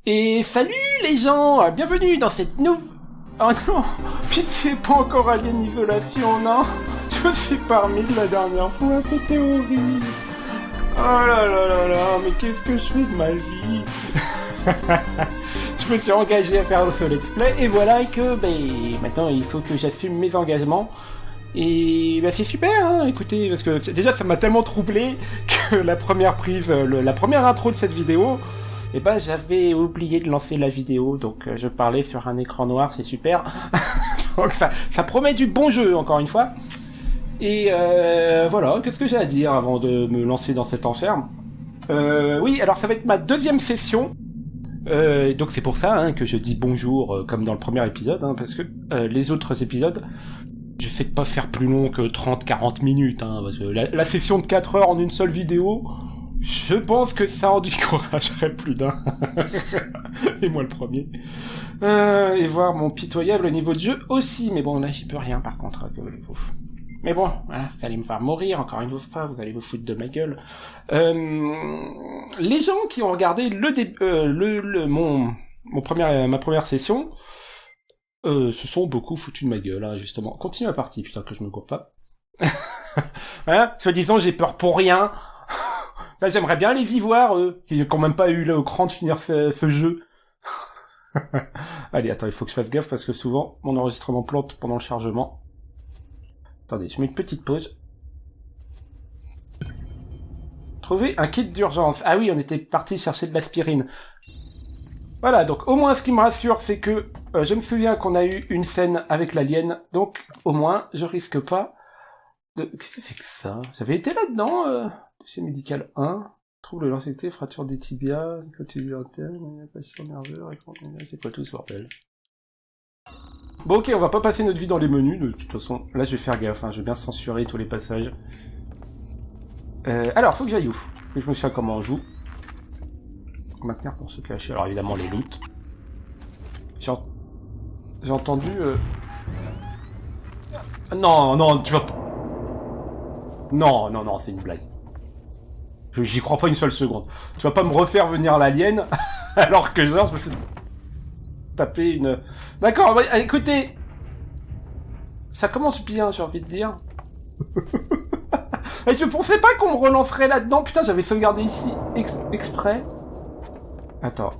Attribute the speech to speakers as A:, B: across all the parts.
A: Et salut les gens, bienvenue dans cette nouvelle... Oh non, pitié, pas encore Alien Isolation, non. Je me suis pas remis de la dernière fois, c'était horrible. Oh là là là là, mais qu'est-ce que je fais de ma vie? Je me suis engagé à faire ce let's play, et voilà que, maintenant il faut que j'assume mes engagements. Et c'est super, hein, écoutez, parce que déjà ça m'a tellement troublé que la première prise, la première intro de cette vidéo, j'avais oublié de lancer la vidéo, donc je parlais sur un écran noir, c'est super. Donc ça promet du bon jeu, encore une fois. Et voilà, qu'est-ce que j'ai à dire avant de me lancer dans cet enfer? Oui, alors ça va être ma deuxième session. Donc c'est pour ça que je dis bonjour comme dans le premier épisode, parce que les autres épisodes, j'essaie de pas faire plus long que 30-40 minutes, parce que la session de 4 heures en une seule vidéo, je pense que ça en découragerait plus d'un. Et moi le premier. Et voir mon pitoyable niveau de jeu aussi, mais bon là j'y peux rien par contre. Mais bon, voilà, vous allez me faire mourir encore une fois, vous allez vous foutre de ma gueule. Les gens qui ont regardé ma première session, se sont beaucoup foutus de ma gueule, justement. Continue la partie, putain, que je me cours pas. Voilà, soi-disant, j'ai peur pour rien. Là, j'aimerais bien les voir, eux, qui n'ont même pas eu le cran de finir ce jeu. Allez, attends, il faut que je fasse gaffe, parce que souvent, mon enregistrement plante pendant le chargement. Attendez, je mets une petite pause. Trouver un kit d'urgence. Ah oui, on était parti chercher de l'aspirine. Voilà, donc au moins ce qui me rassure, c'est que je me souviens qu'on a eu une scène avec l'alien, donc au moins je risque pas de... Qu'est-ce que c'est que ça? J'avais été là-dedans, dossier médical 1, trouble de l'anxiété, fracture du tibia, cotillule interne, patient nerveux, c'est quoi tout ce bordel? Bon ok, on va pas passer notre vie dans les menus, de toute façon, là je vais faire gaffe, je vais bien censurer tous les passages. Alors, faut que j'aille où? Que je me souviens comment on joue. Maintenir pour se cacher. Alors évidemment les loots. J'ai entendu... Non, tu vas... Non, c'est une blague. J'y crois pas une seule seconde. Tu vas pas me refaire venir l'alien, alors que genre je me fais taper une... D'accord, écoutez... Ça commence bien, j'ai envie de dire. Et je pensais pas qu'on me relancerait là-dedans. Putain, j'avais sauvegardé ici exprès. Attends,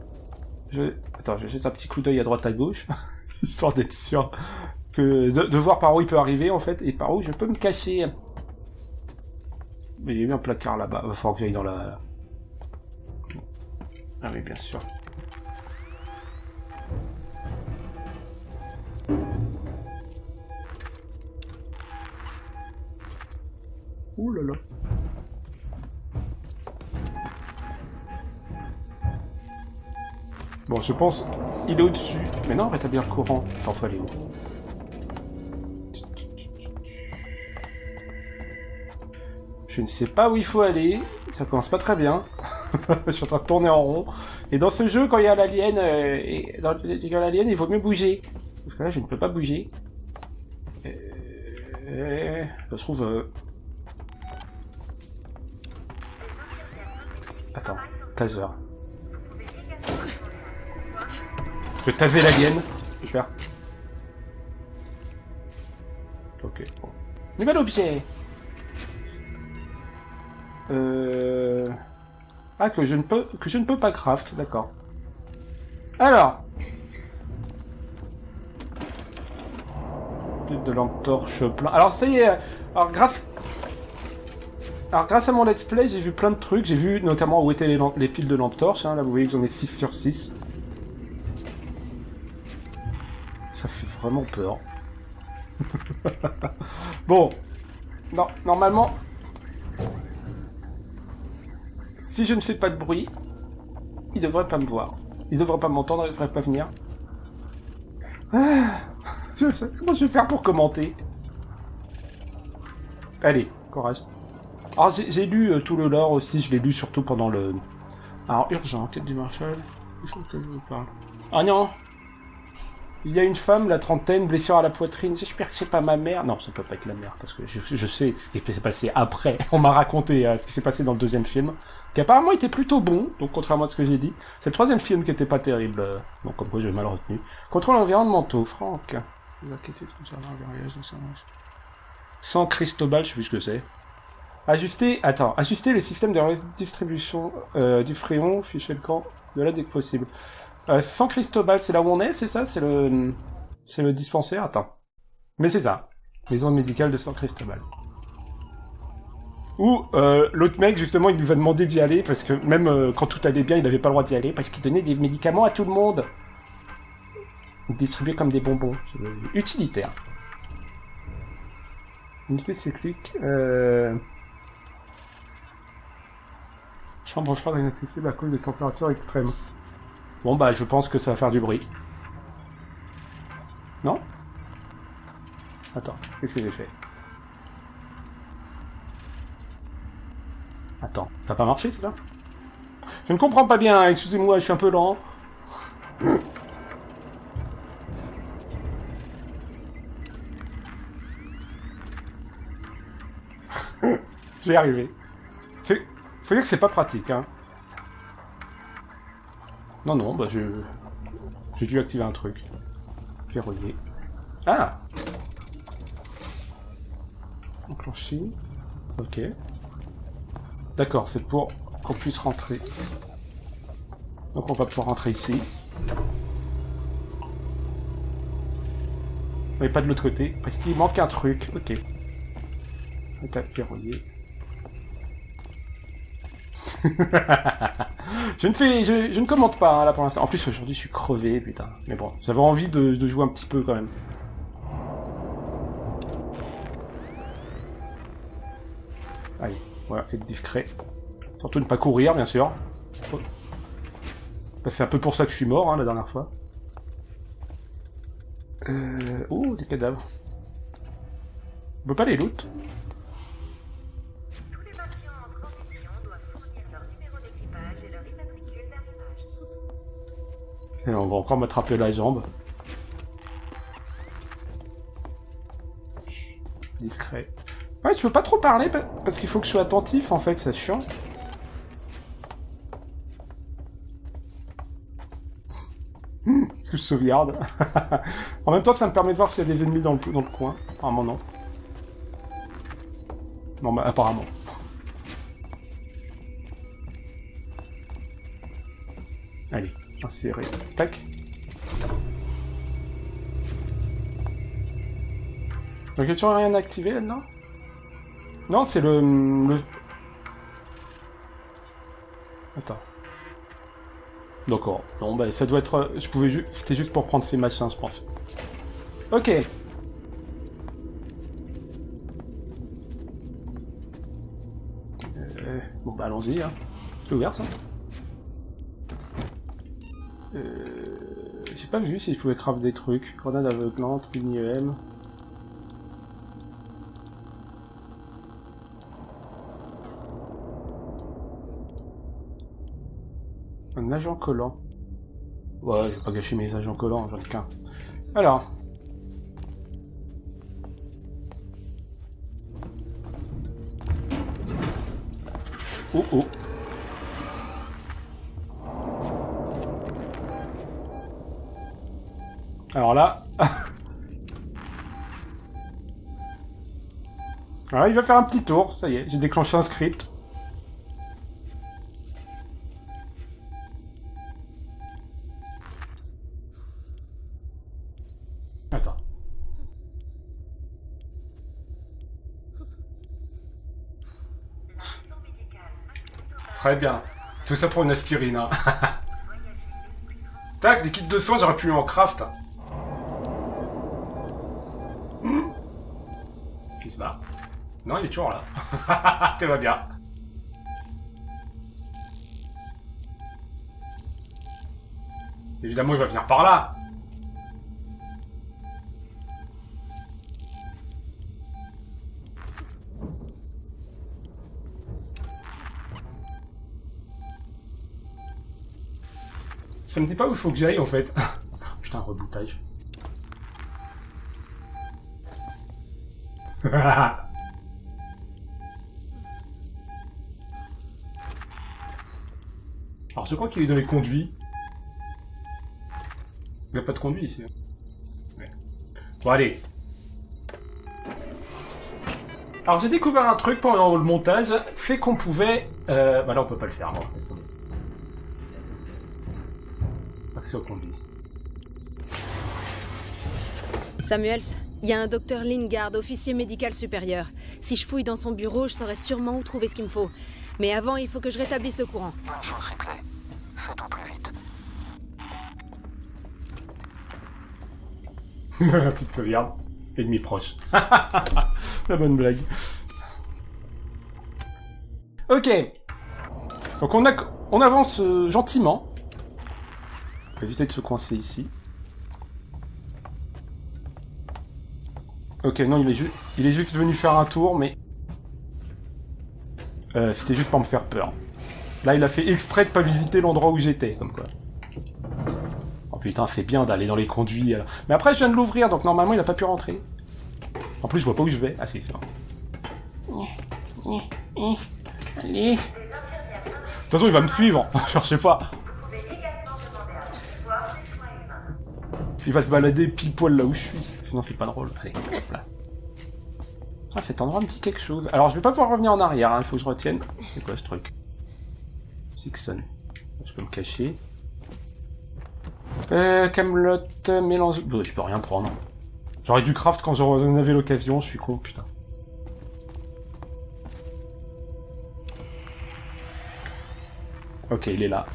A: je vais jeter un petit coup d'œil à droite à gauche, histoire d'être sûr que de voir par où il peut arriver en fait, et par où je peux me cacher. Mais il y a eu un placard là-bas, il va falloir que j'aille dans la... Ah oui, bien sûr. Ouh là là. Bon, je pense... Il est au-dessus. Mais non, rétablir le courant. Attends, faut aller où? Je ne sais pas où il faut aller. Ça commence pas très bien. Je suis en train de tourner en rond. Et dans ce jeu, quand il y a l'alien, il vaut mieux bouger. Parce que là, je ne peux pas bouger. Ça se trouve... Attends, taser. Je vais taser l'alien. Super. Ok, bon. Nouvel objet. Ah, que je ne peux pas craft, d'accord. Alors. De lampe torche plein. Alors ça y est. Alors grâce à mon let's play, j'ai vu plein de trucs. J'ai vu notamment où étaient les piles de lampe torche. Là, vous voyez que j'en ai 6 sur 6. Ça fait vraiment peur. Bon. Non, normalement... Si je ne fais pas de bruit, il devrait pas me voir. Il devrait pas m'entendre, il devrait pas venir. Ah, comment je vais faire pour commenter? Allez, courage. Alors j'ai lu tout le lore aussi, je l'ai lu surtout pendant le... Alors, urgent, quête du Marshall. Ah non. Il y a une femme, la trentaine, blessure à la poitrine. J'espère que c'est pas ma mère. Non, ça peut pas être la mère, parce que je sais ce qui s'est passé après. On m'a raconté ce qui s'est passé dans le deuxième film, qui apparemment était plutôt bon, donc contrairement à ce que j'ai dit. C'est le troisième film qui était pas terrible, donc comme quoi j'ai mal retenu. Contrôle environnementaux, Franck. Vous inquiétez concernant le voyage de San Cristobal, je sais plus ce que c'est. Ajuster le système de redistribution du fréon, ficher le camp de là dès que possible. San Cristobal, c'est là où on est, c'est ça? C'est le dispensaire? Attends. Mais c'est ça. Maison médicale de San Cristobal. Ou l'autre mec, justement, il nous a demandé d'y aller, parce que même quand tout allait bien, il n'avait pas le droit d'y aller, parce qu'il donnait des médicaments à tout le monde. Distribués comme des bonbons. Utilitaire. Unité cyclique. Chambre froide inaccessible à cause des températures extrêmes. Bon bah je pense que ça va faire du bruit. Non? Attends, qu'est-ce que j'ai fait? Attends, ça n'a pas marché c'est ça? Je ne comprends pas bien, excusez-moi, je suis un peu lent. J'ai arrivé. Faut dire que c'est pas pratique, hein. Non, bah j'ai dû activer un truc. Verrouillé. Ah! Enclenché. Ok. D'accord, c'est pour qu'on puisse rentrer. Donc on va pouvoir rentrer ici. Mais pas de l'autre côté, parce qu'il manque un truc. Ok. Verrouillé. je ne commente pas hein, là pour l'instant. En plus aujourd'hui je suis crevé, putain. Mais bon, j'avais envie de jouer un petit peu quand même. Allez, voilà, être discret. Surtout ne pas courir, bien sûr. C'est un peu pour ça que je suis mort hein, la dernière fois. Oh, des cadavres. On peut pas les loot. Et on va encore m'attraper la jambe. Discret. Ouais, je peux pas trop parler parce qu'il faut que je sois attentif en fait, c'est chiant. Est-ce que je sauvegarde? En même temps, ça me permet de voir s'il y a des ennemis dans le coin. Apparemment, non. Non, bah, apparemment. Allez, insérer. Tac. Donc, il n'y a toujours rien à activer là-dedans? Non, c'est le... Attends. D'accord. Bon, bah, ça doit être... Je pouvais juste... C'était juste pour prendre ces machins, je pense. Ok. Bon, bah, allons-y, hein. C'est ouvert, ça? J'ai pas vu si je pouvais craft des trucs. Grenade aveuglante, mini EM... Un agent collant. Ouais, je vais pas gâcher mes agents collants, j'en ai qu'un. Alors. Oh oh. Alors là... Alors il va faire un petit tour, ça y est, j'ai déclenché un script. Attends. Très bien. Tout ça pour une aspirine, hein. Tac, des kits de soins, j'aurais pu en craft. Il se barre. Non, il est toujours là. Tout va bien. Évidemment, il va venir par là. Ça me dit pas où il faut que j'aille en fait. Putain, rebootage. Alors je crois qu'il est dans les conduits. Il n'y a pas de conduit ici. Ouais. Bon allez. Alors j'ai découvert un truc pendant le montage, c'est qu'on pouvait... Bah là on peut pas le faire, non. Accès au conduit.
B: Samuels, il y a un docteur Lingard, officier médical supérieur. Si je fouille dans son bureau, je saurai sûrement où trouver ce qu'il me faut. Mais avant, il faut que je rétablisse le courant.
C: Bonne chose, Ripley. Fais tout plus vite.
A: Petite sauvegarde. Ennemi proche. La bonne blague. Ok. Donc on avance gentiment. On va éviter de se coincer ici. Ok, non, il est juste venu faire un tour, mais... c'était juste pour me faire peur. Là, il a fait exprès de pas visiter l'endroit où j'étais, comme quoi. Oh putain, c'est bien d'aller dans les conduits, alors. Mais après, je viens de l'ouvrir, donc normalement, il a pas pu rentrer. En plus, je vois pas où je vais. Ah, c'est ça. Allez. De toute façon, il va me suivre. Je sais pas. Il va se balader pile poil là où je suis. Sinon, c'est pas drôle. Allez, hop là. Ah, cet endroit me dit quelque chose. Alors, je vais pas pouvoir revenir en arrière, hein. Il faut que je retienne. C'est quoi ce truc? Sixon. Je peux me cacher. Camelot, mélange... Bon, je peux rien prendre. J'aurais dû craft quand j'en avais l'occasion, je suis con, putain. Ok, il est là.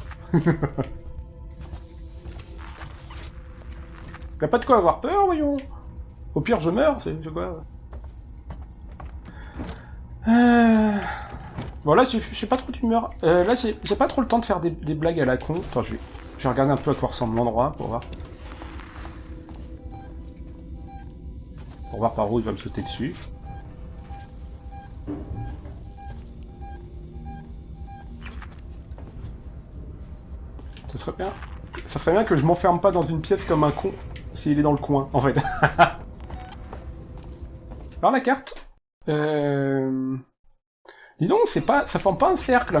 A: T'as pas de quoi avoir peur, voyons. Au pire, je meurs, c'est quoi. Bon, là, j'ai pas trop d'humeur. Là, j'ai pas trop le temps de faire des blagues à la con. Attends, je vais regarder un peu à quoi ressemble l'endroit, pour voir. Pour voir par où il va me sauter dessus. Ça serait bien que je m'enferme pas dans une pièce comme un con s'il est dans le coin, en fait. Alors la carte. Dis donc, ça forme pas un cercle.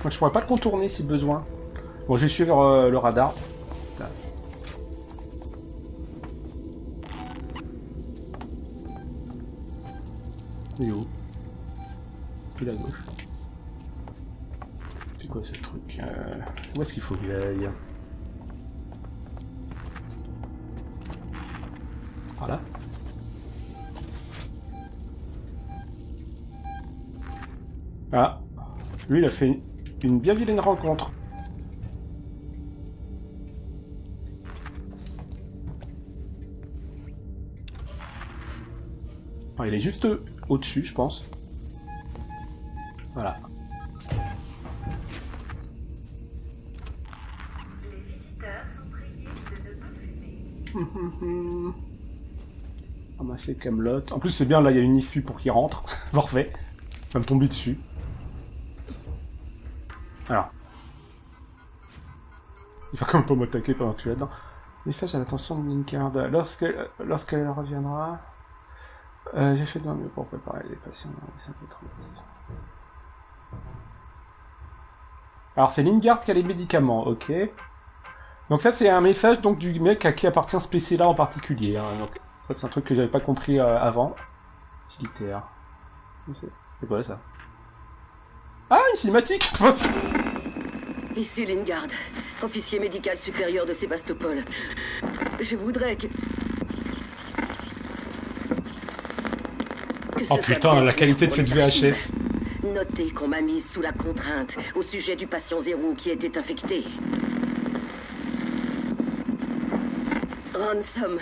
A: Donc je pourrais pas le contourner si besoin. Bon, je vais suivre le radar. Là. Il est où? Puis à gauche. C'est quoi ce truc? Où est-ce qu'il faut que j'aille? Voilà. Ah. Lui, il a fait une bien vilaine rencontre. Ah, il est juste au-dessus, je pense. Voilà. Ramasser Camelot. En plus, c'est bien, là, il y a une issue pour qu'il rentre. Parfait. Il va me tomber dessus. Alors. Il va quand même pas m'attaquer pendant que tu es là-dedans. Message à l'attention de Lingard. Lorsqu'elle reviendra... j'ai fait de mon mieux pour préparer les patients. C'est un peu traumatique. Alors, c'est Lingard qui a les médicaments, ok. Donc ça, c'est un message donc du mec à qui appartient ce PC-là en particulier. Hein. Donc, ça, c'est un truc que j'avais pas compris avant. Utilitaire. C'est quoi, ça? Ah, une cinématique.
D: Ici Lingard, officier médical supérieur de Sébastopol. Je voudrais que...
A: Oh putain, la qualité de cette VHS.
D: Notez qu'on m'a mise sous la contrainte au sujet du patient zéro qui était infecté. Ransom,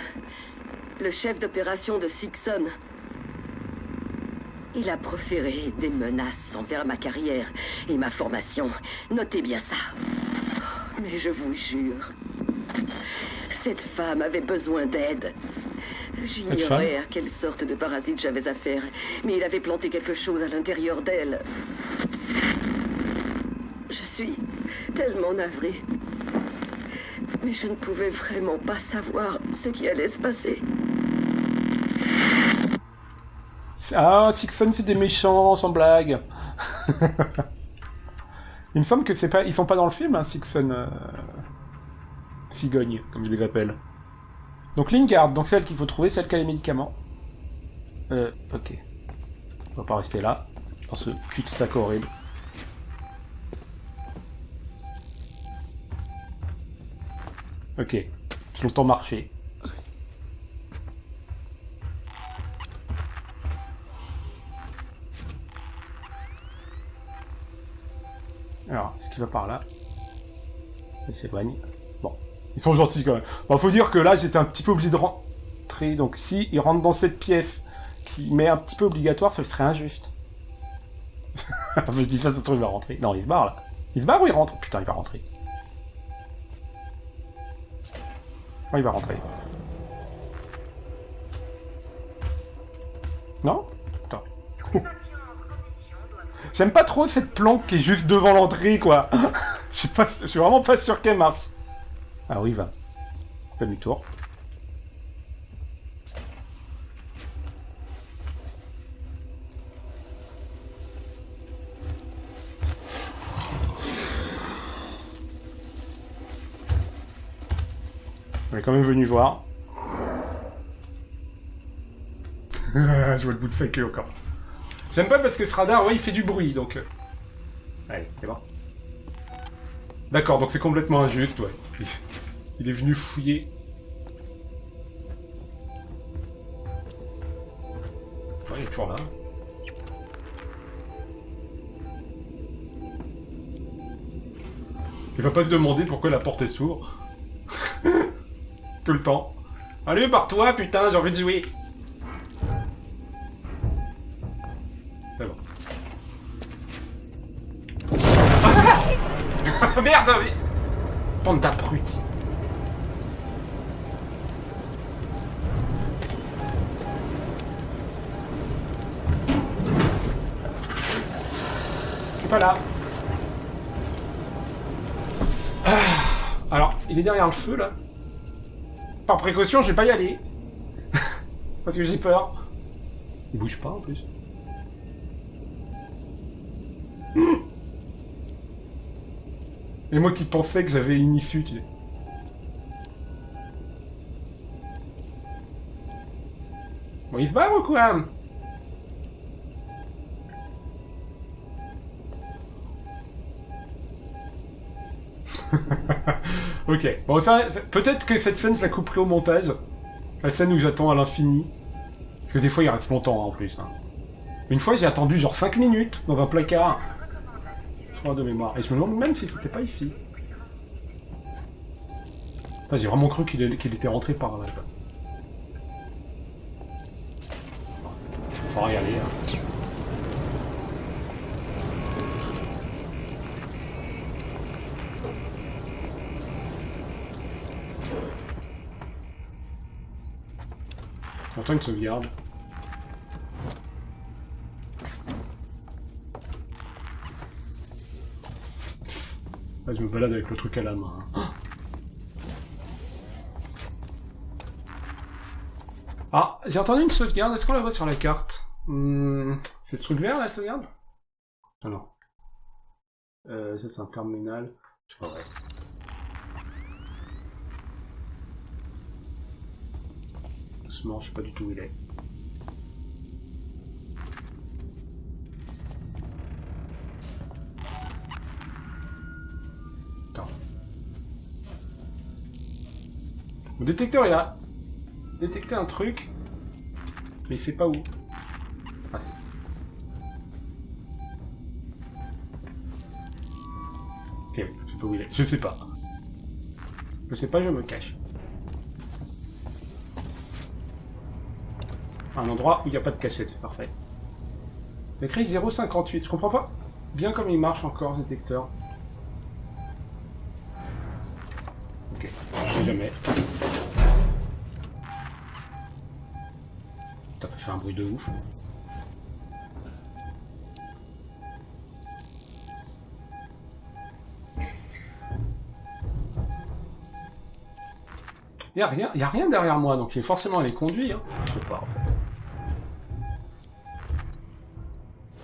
D: le chef d'opération de Sixon. Il a proféré des menaces envers ma carrière et ma formation. Notez bien ça. Mais je vous jure, cette femme avait besoin d'aide. J'ignorais à quelle sorte de parasite j'avais affaire, mais il avait planté quelque chose à l'intérieur d'elle. Je suis tellement navrée. Mais je ne pouvais vraiment pas savoir ce qui allait se passer.
A: Ah, Sixon, c'est des méchants, sans blague. Il me semble que c'est pas... Ils sont pas dans le film, hein, Sixon... Cigogne, comme je les appelle. Donc Lingard, donc c'est elle qu'il faut trouver, celle qui a les médicaments. Ok. On va pas rester là, dans ce cul-de-sac horrible. Ok. J'ai longtemps marché. Alors, est-ce qu'il va par là? Il s'éloigne. Bon. Ils sont gentils quand même. Bon, faut dire que là, j'étais un petit peu obligé de rentrer. Donc si il rentre dans cette pièce qui m'est un petit peu obligatoire, ça serait injuste. Je dis ça, il va rentrer. Non, il se barre là. Il se barre ou il rentre? Putain, il va rentrer. Oh, il va rentrer. Non? Attends. J'aime pas trop cette planque qui est juste devant l'entrée, quoi. Je suis vraiment pas sûr qu'elle marche. Ah oui, il va. Demi-tour. On est quand même venu voir. Je vois le bout de sa queue encore. J'aime pas parce que ce radar, ouais, il fait du bruit, donc... Allez, c'est bon. D'accord, donc c'est complètement injuste, ouais. Il est venu fouiller. Ouais, il est toujours là. Il va pas se demander pourquoi la porte est s'ouvre. Tout le temps. Allez, barre-toi, putain, j'ai envie de jouer. C'est bon. Ah merde, mais... Bande d'abrutis. Je suis pas là. Alors, il est derrière le feu, là. Par précaution, je vais pas y aller. Parce que j'ai peur. Il bouge pas, en plus. Et moi qui pensais que j'avais une issue, tu sais. Bon, il se barre ou quoi? Ok. Bon, ça, peut-être que cette scène, je la couperai au montage. La scène où j'attends à l'infini. Parce que des fois, il reste longtemps, hein, en plus. Hein. Une fois, j'ai attendu genre 5 minutes dans un placard. Je crois de mémoire. Et je me demande même si c'était pas ici. Enfin, j'ai vraiment cru qu'il était rentré par là. Faut y aller. Hein. Content une sauvegarde. Là, je me balade avec le truc à la main. Hein. Ah, j'ai entendu une sauvegarde. Est-ce qu'on la voit sur la carte? C'est le truc vert, la sauvegarde? Ah non. Ça, c'est un terminal. Je sais pas vrai. Doucement, je sais pas du tout où il est. Attends. Mon détecteur, il a détecté un truc, mais il sait pas où. Ah, ok, je sais pas où il est. Je sais pas. Je sais pas, je me cache. Un endroit où il n'y a pas de cachette, c'est parfait. Écrit 0,58, je comprends pas bien comme il marche encore, ce détecteur. Ok, je sais jamais. T'as fait un bruit de ouf. Y a rien derrière moi, donc il est forcément allé conduire. Hein. Je sais pas en fait.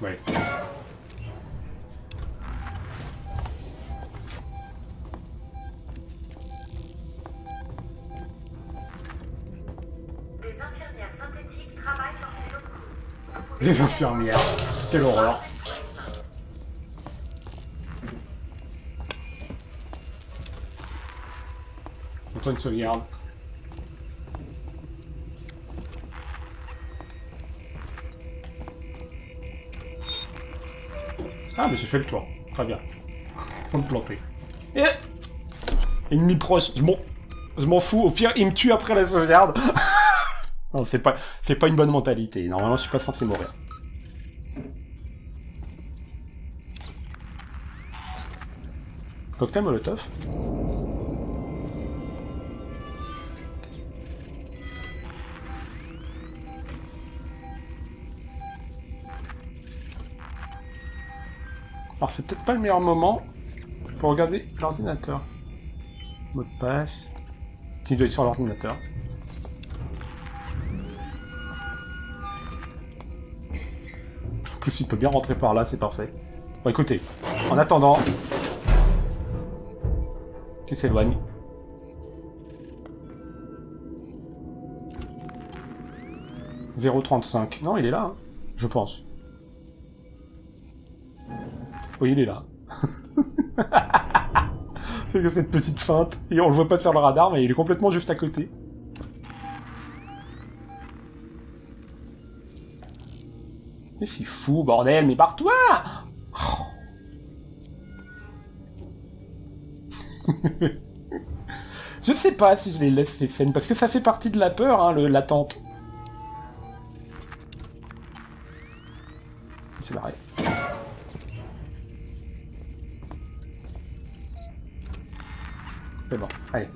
A: Ouais.
E: Des infirmières synthétiques travaillent dans ces locaux.
A: Les infirmières. Quelle horreur. Antoine sauvegarde. Ah, mais j'ai fait le tour. Très bien. Sans me planter. Et... Ennemi proche. Je m'en fous. Au pire, il me tue après la sauvegarde. Non, c'est pas une bonne mentalité. Normalement, je suis pas censé mourir. Cocktail Molotov. Alors c'est peut-être pas le meilleur moment pour regarder l'ordinateur. Mot de passe. Qui doit être sur l'ordinateur. En plus il peut bien rentrer par là, c'est parfait. Bon écoutez, en attendant... Qui s'éloigne. « 0,35. Non, il est là, hein, je pense. Oui, il est là. C'est que cette petite feinte. Et on le voit pas faire le radar, mais il est complètement juste à côté. Mais c'est fou, bordel, mais barre-toi! Je sais pas si je les laisse ces scènes, parce que ça fait partie de la peur, hein, l'attente. C'est barré. C'est bon, allez.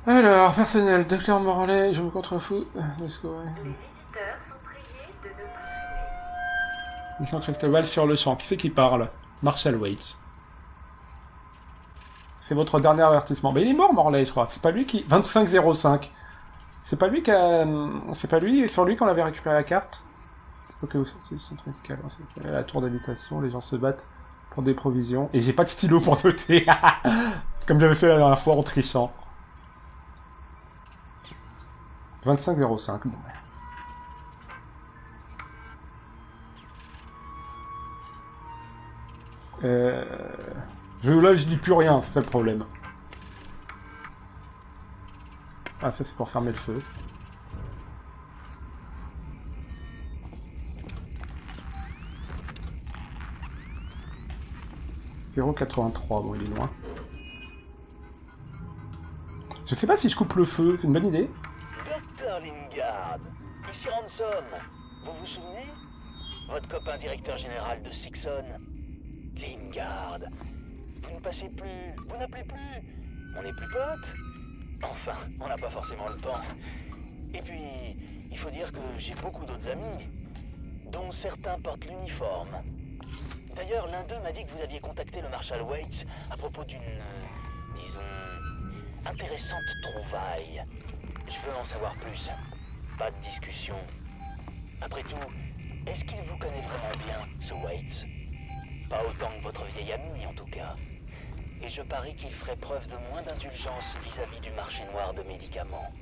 A: Alors, personnel, Docteur Morley, je me contrefous. Let's go.
E: Les visiteurs sont priés de ne plus fumer.
A: Mission Cristobal sur le champ. Qui c'est qui parle? Marshall Waits. C'est votre dernier avertissement. Mais il est mort, Morley, je crois. C'est pas lui qui... 2505. C'est pas lui qui a... C'est pas lui, sur lui qu'on avait récupéré la carte. Ok, c'est le centre médical. C'est la tour d'habitation, les gens se battent pour des provisions. Et j'ai pas de stylo pour noter. Comme j'avais fait la dernière fois en trichant. 2505, bon. Là, je dis plus rien, c'est ça le problème. Ah, ça c'est pour fermer le feu. « 0,83, bon il est loin. Je sais pas si je coupe le feu, c'est une bonne idée.
F: Docteur Lingard, ici Ransom. Vous vous souvenez? Votre copain directeur général de Sixon. Lingard. Vous ne passez plus, vous n'appelez plus. On n'est plus potes. Enfin, on n'a pas forcément le temps. Et puis, il faut dire que j'ai beaucoup d'autres amis, dont certains portent l'uniforme. D'ailleurs, l'un d'eux m'a dit que vous aviez contacté le Marshal Waits à propos d'une, disons, intéressante trouvaille. Je veux en savoir plus. Pas de discussion. Après tout, est-ce qu'il vous connaît vraiment bien, ce Waits? Pas autant que votre vieil ami, en tout cas. Et je parie qu'il ferait preuve de moins d'indulgence vis-à-vis du marché noir de médicaments.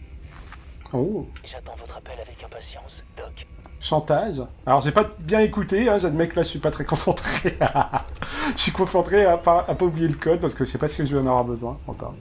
A: Oh.
F: J'attends votre appel avec impatience, Doc.
A: Chantage. Alors j'ai pas bien écouté, hein, j'admets que là je suis pas très concentré. Je suis concentré à pas oublier le code parce que je sais pas si je vais en avoir besoin. On parle.